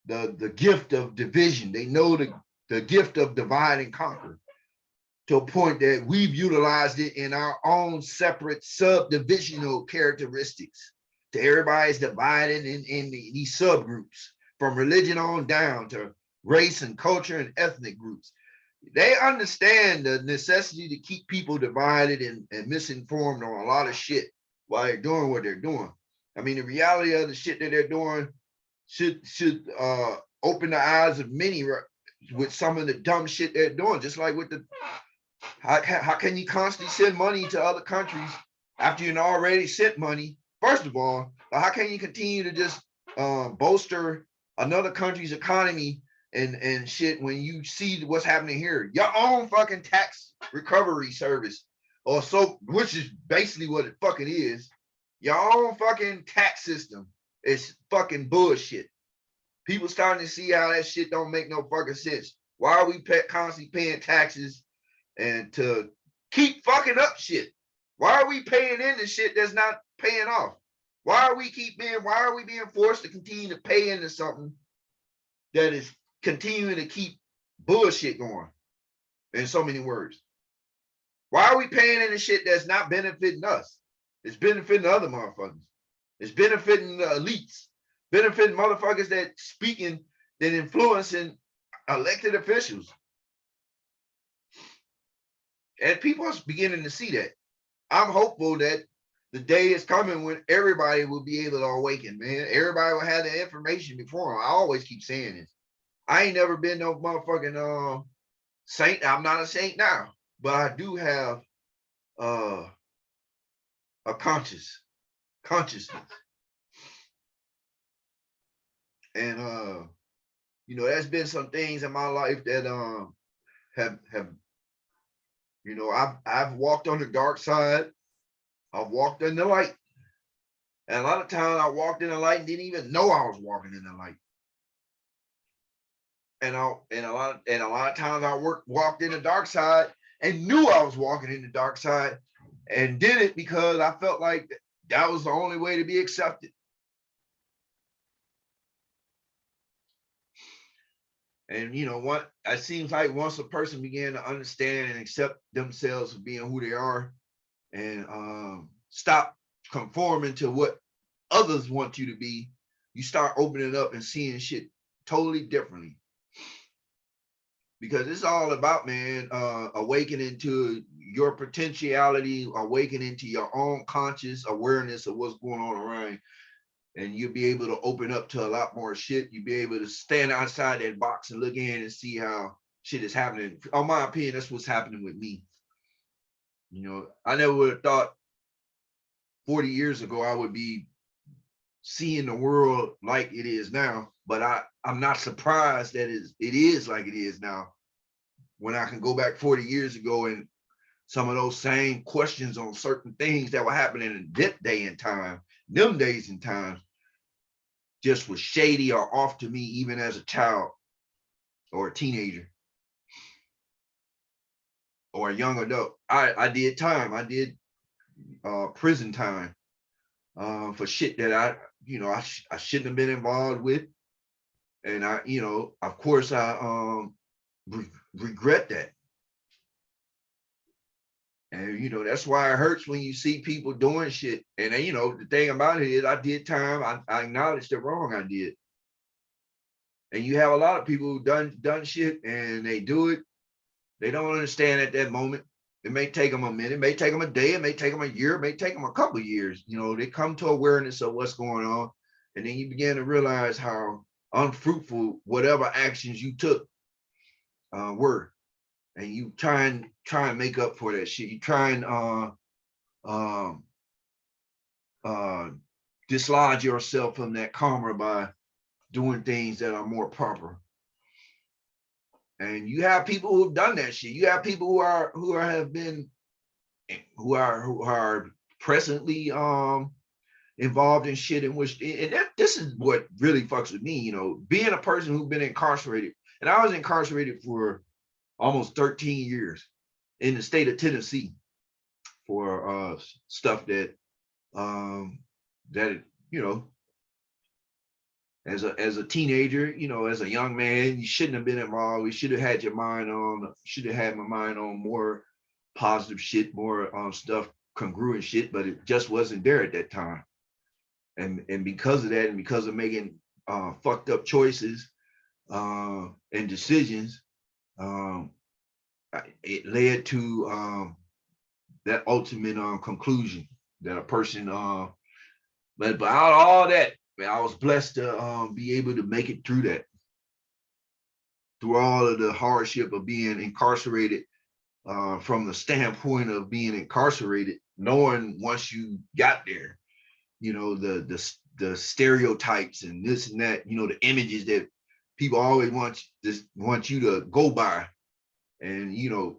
[SPEAKER 1] the gift of division. They know the gift of divide and conquer, to a point that we've utilized it in our own separate subdivisional characteristics. To everybody's divided in these subgroups, from religion on down to race and culture and ethnic groups. They understand the necessity to keep people divided and misinformed on a lot of shit while they're doing what they're doing. I mean, the reality of the shit that they're doing should open the eyes of many with some of the dumb shit they're doing. Just like with the how can you constantly send money to other countries after you already sent money? First of all, how can you continue to just bolster another country's economy and shit when you see what's happening here? Your own fucking tax recovery service, or so, which is basically what it fucking is. Your own fucking tax system is fucking bullshit. People starting to see how that shit don't make no fucking sense. Why are we constantly paying taxes and to keep fucking up shit? Why are we paying into shit that's not paying off? Why are we being forced to continue to pay into something that is continuing to keep bullshit going, in so many words? Why are we paying into shit that's not benefiting us? It's benefiting other motherfuckers. It's benefiting the elites, benefiting motherfuckers that speaking, that influencing elected officials. And people are beginning to see that. I'm hopeful that the day is coming when everybody will be able to awaken, man. Everybody will have the information before them. I always keep saying this. I ain't never been no motherfucking saint. I'm not a saint now, but I do have a consciousness. And you know, there's been some things in my life that have you know, I've walked on the dark side. I've walked in the light. And a lot of times I walked in the light and didn't even know I was walking in the light. And a lot of times I walked in the dark side and knew I was walking in the dark side and did it because I felt like that was the only way to be accepted. And you know what? It seems like once a person began to understand and accept themselves for being who they are, and stop conforming to what others want you to be, you start opening up and seeing shit totally differently. Because it's all about, man, awakening to your potentiality, awakening to your own conscious awareness of what's going on around, and you'll be able to open up to a lot more shit. You'll be able to stand outside that box and look in and see how shit is happening. In my opinion, that's what's happening with me. You know, I never would have thought 40 years ago I would be seeing the world like it is now, but I'm not surprised that it is like it is now, when I can go back 40 years ago and some of those same questions on certain things that were happening in that day and time, them days and times, just was shady or off to me, even as a child or a teenager or a young adult. I did time. I did prison time for shit that I shouldn't have been involved with. And of course I regret that. And that's why it hurts when you see people doing shit. And then, the thing about it is I did time. I acknowledged the wrong I did. And you have a lot of people who done shit and they do it. They don't understand at that moment. It may take them a minute, it may take them a day, it may take them a year, it may take them a couple of years. They come to awareness of what's going on. And then you begin to realize how unfruitful whatever actions you took were. And you try and make up for that shit. You try and dislodge yourself from that karma by doing things that are more proper. And you have people who've done that shit. You have people who are presently involved in shit in which, and this is what really fucks with me, being a person who's been incarcerated. And I was incarcerated for almost 13 years in the state of Tennessee for stuff that as a teenager, as a young man, you shouldn't have been involved. We should have had my mind on more positive shit, more stuff, congruent shit, but it just wasn't there at that time. And because of that, and because of making fucked up choices and decisions, it led to that ultimate conclusion that a person but out of all that, man, I was blessed to be able to make it through that, through all of the hardship of being incarcerated, from the standpoint of being incarcerated, knowing once you got there, the stereotypes and this and that, the images that people always want you to go by. And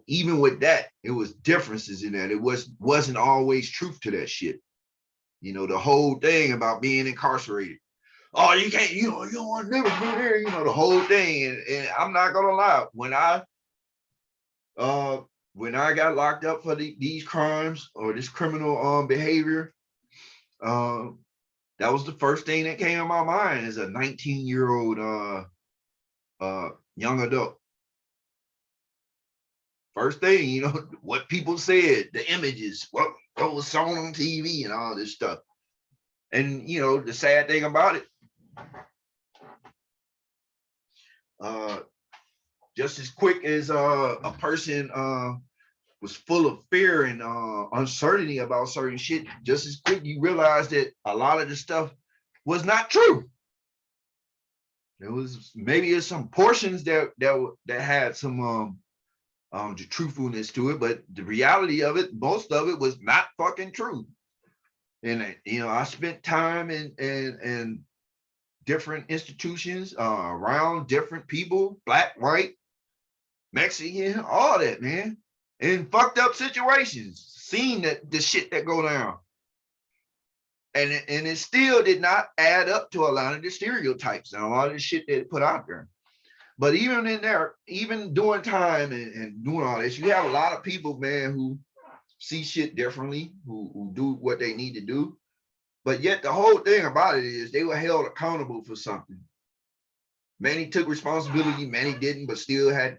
[SPEAKER 1] even with that, it was differences in that. It wasn't always truth to that shit. The whole thing about being incarcerated. Oh, you can't, you don't want to never go there, the whole thing. And I'm not gonna lie, when I got locked up for these crimes or this criminal behavior, that was the first thing that came in my mind as a 19-year-old young adult. First thing, what people said, the images, what was shown on TV and all this stuff. And, the sad thing about it, just as quick as a person was full of fear and uncertainty about certain shit, just as quick you realize that a lot of the stuff was not true. There was maybe some portions that had some the truthfulness to it, but the reality of it, most of it was not fucking true. And I spent time in different institutions around different people, black, white, Mexican, all that, man, in fucked up situations, seeing the shit that go down. And it still did not add up to a lot of the stereotypes and a lot of the shit that it put out there. But even in there, even doing time and doing all this, you have a lot of people, man, who see shit differently, who do what they need to do. But yet the whole thing about it is they were held accountable for something. Many took responsibility, many didn't, but still had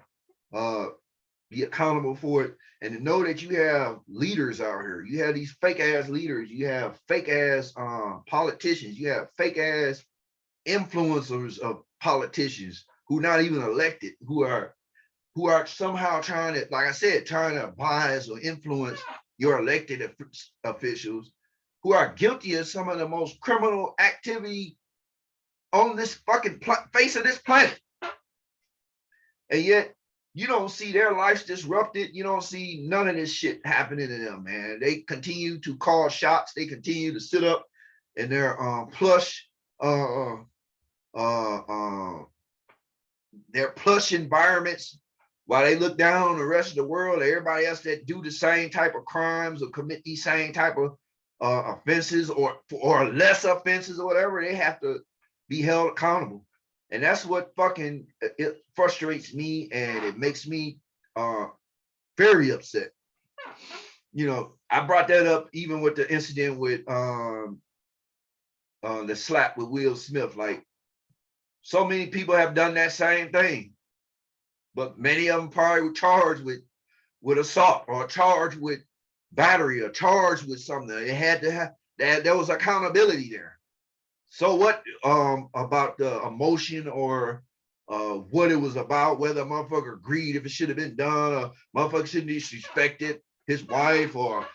[SPEAKER 1] be accountable for it. And to know that you have leaders out here, you have these fake ass leaders, you have fake ass politicians, you have fake ass influencers of politicians who not even elected, who are somehow trying to, like I said, trying to bias or influence your elected officials, who are guilty of some of the most criminal activity on this fucking face of this planet. And yet you don't see their lives disrupted. You don't see none of this shit happening to them, man. They continue to call shots. They continue to sit up in their plush their plush environments, while they look down on the rest of the world, everybody else that do the same type of crimes or commit these same type of offenses or less offenses or whatever, they have to be held accountable. And that's what fucking it frustrates me, and it makes me very upset. You know, I brought that up even with the incident with the slap with Will Smith. Like, so many people have done that same thing, but many of them probably were charged with assault or charged with battery or charged with something. It had to have that. There was accountability there. So what about the emotion or what it was about, whether a motherfucker agreed if it should have been done, or motherfucker shouldn't disrespected his wife or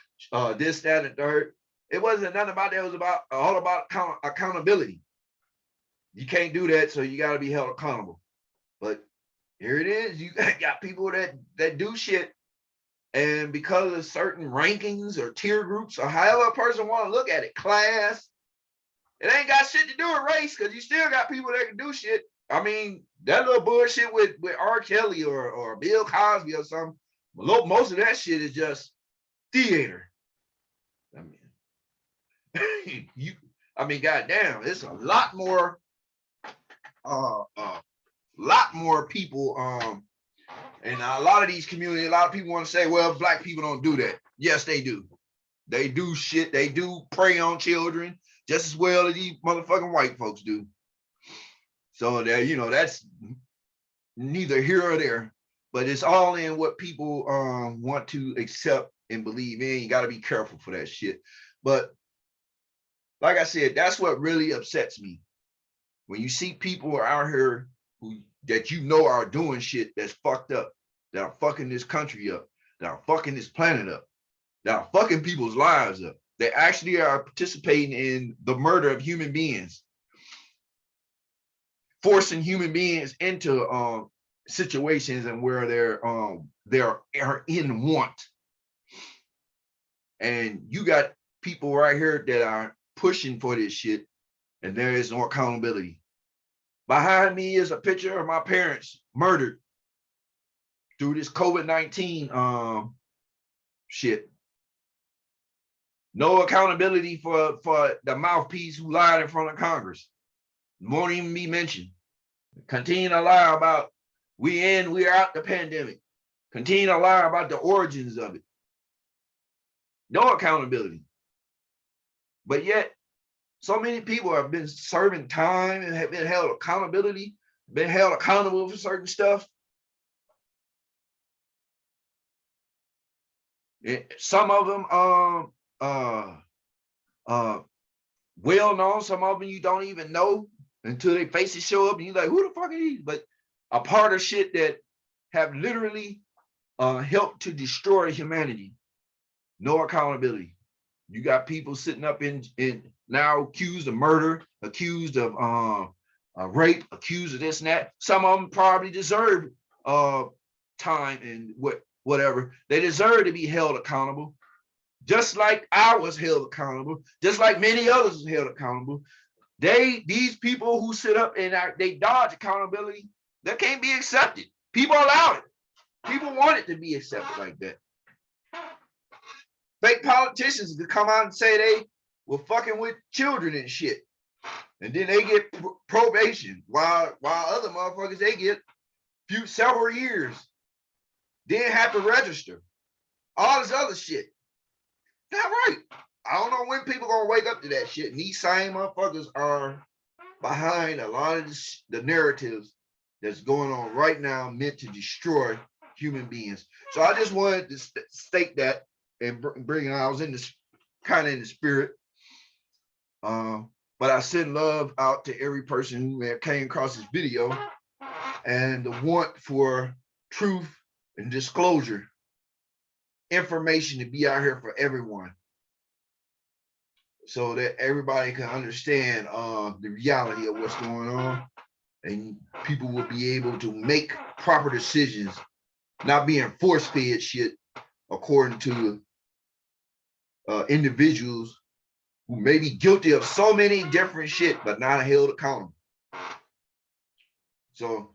[SPEAKER 1] this, that, and third. It wasn't nothing about that. It was about all about accountability. You can't do that, so you got to be held accountable. But here it is. You got people that do shit, and because of certain rankings or tier groups or however a person want to look at it, class, it ain't got shit to do with race, because you still got people that can do shit. I mean, that little bullshit with R. Kelly or Bill Cosby or something, most of that shit is just theater. I mean, goddamn, it's a lot more people, and a lot of these communities, a lot of people want to say, well, black people don't do that. Yes, they do. They do shit. They do prey on children just as well as these motherfucking white folks do. So that, you know, that's neither here or there, but it's all in what people want to accept and believe in. You got to be careful for that shit. But like I said, that's what really upsets me. When you see people out here that you know are doing shit that's fucked up, that are fucking this country up, that are fucking this planet up, that are fucking people's lives up. They actually are participating in the murder of human beings, forcing human beings into situations and where they're in want. And you got people right here that are pushing for this shit, and there is no accountability. Behind me is a picture of my parents murdered through this COVID-19 shit. No accountability for the mouthpiece who lied in front of Congress. Won't even be mentioned. Continue to lie about we're out the pandemic. Continue to lie about the origins of it. No accountability. But yet, so many people have been serving time and have been held accountable for certain stuff. Some of them well known, some of them you don't even know until their faces show up and you're like, who the fuck are these? But a part of shit that have literally helped to destroy humanity. No accountability. You got people sitting up in now accused of murder, accused of rape, accused of this and that. Some of them probably deserve time and whatever. They deserve to be held accountable, just like I was held accountable, just like many others were held accountable. These people who sit up and they dodge accountability, that can't be accepted. People allow it. People want it to be accepted like that. Fake politicians to come out and say they were fucking with children and shit, and then they get probation, while other motherfuckers, they get several years, then have to register, all this other shit. Not right. I don't know when people gonna wake up to that shit, and these same motherfuckers are behind a lot of the narratives that's going on right now, meant to destroy human beings. So I just wanted to state that and bring it. I was in this kind of in the spirit, but I send love out to every person who came across this video, and the want for truth and disclosure, information to be out here for everyone, so that everybody can understand the reality of what's going on, and people will be able to make proper decisions, not being force-fed shit according to individuals who may be guilty of so many different shit, but not held accountable. So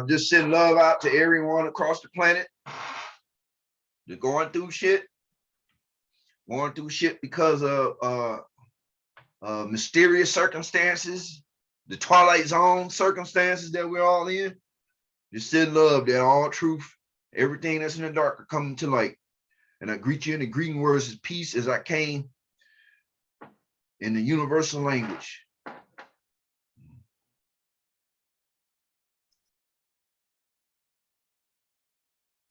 [SPEAKER 1] Just send love out to everyone across the planet. They're going through shit because of mysterious circumstances, the Twilight Zone circumstances that we're all in. Just send love that all truth, everything that's in the dark are coming to light. And I greet you in the greeting words of peace as I came in the universal language.